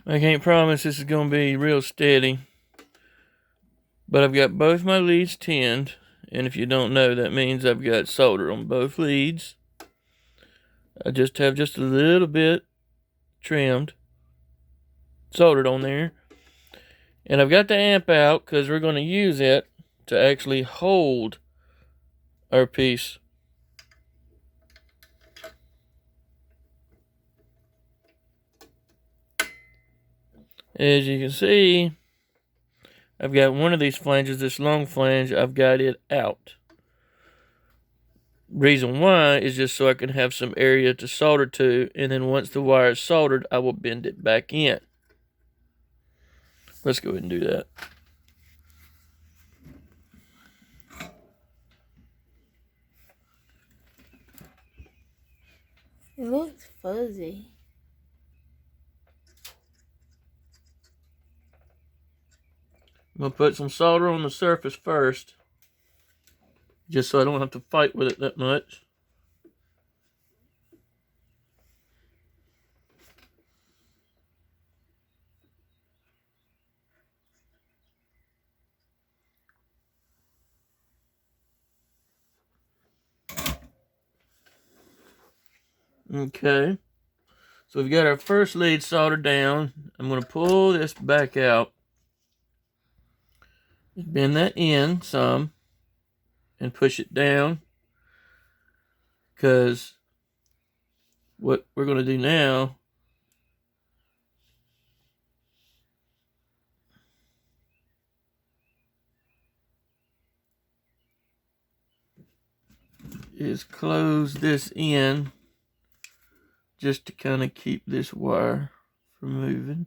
I can't promise this is going to be real steady, but I've got both my leads tinned, and if you don't know, that means I've got solder on both leads. I just have just a little bit trimmed, soldered on there, and I've got the amp out because we're going to use it to actually hold our piece. As you can see, I've got one of these flanges, this long flange, I've got it out. Reason why is just so I can have some area to solder to, and then once the wire is soldered, I will bend it back in. Let's go ahead and do that. It looks fuzzy. I'm going to put some solder on the surface first, just so I don't have to fight with it that much. Okay, so we've got our first lead soldered down. I'm going to pull this back out, bend that in some, and push it down, because what we're going to do now is close this in just to kind of keep this wire from moving.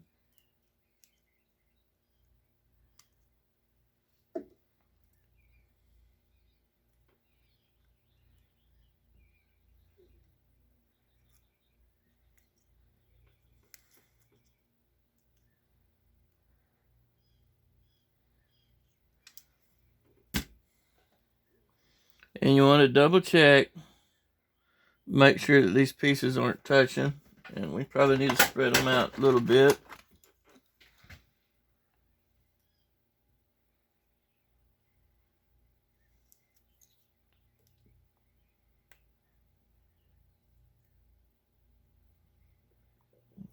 And you want to double check, make sure that these pieces aren't touching, and we probably need to spread them out a little bit.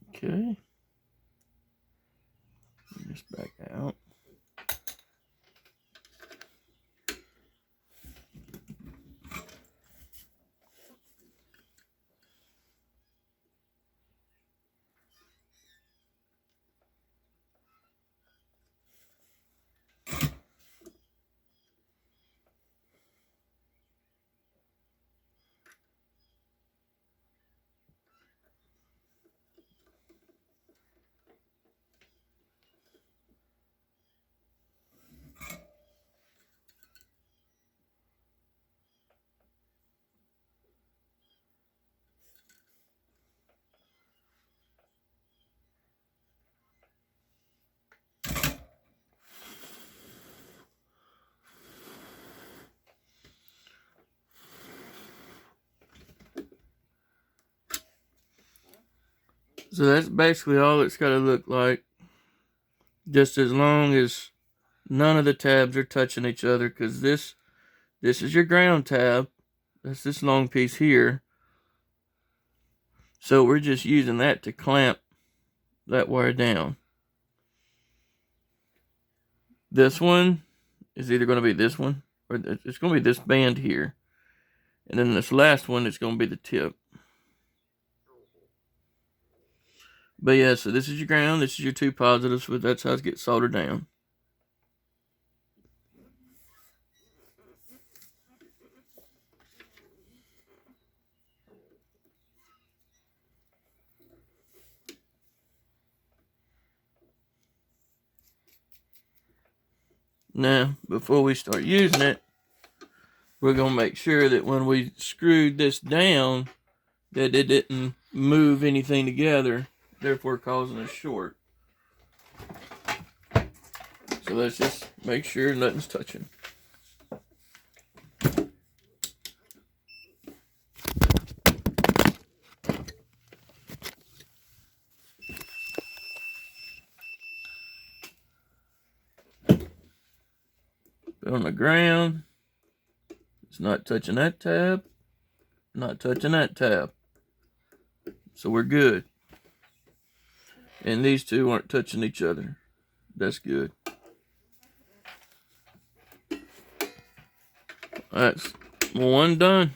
Okay. Just back out. So that's basically all it's got to look like, just as long as none of the tabs are touching each other, because this is your ground tab. That's this long piece here. So we're just using that to clamp that wire down. This one is either going to be this one, or it's going to be this band here. And then this last one is going to be the tip. But yeah, so this is your ground, this is your two positives, but that's how it gets soldered down. Now, before we start using it, we're going to make sure that when we screwed this down, that it didn't move anything together, therefore causing a short. So let's just make sure nothing's touching. on the ground. It's not touching that tab. Not touching that tab. So we're good. And these two aren't touching each other. That's good. That's one done.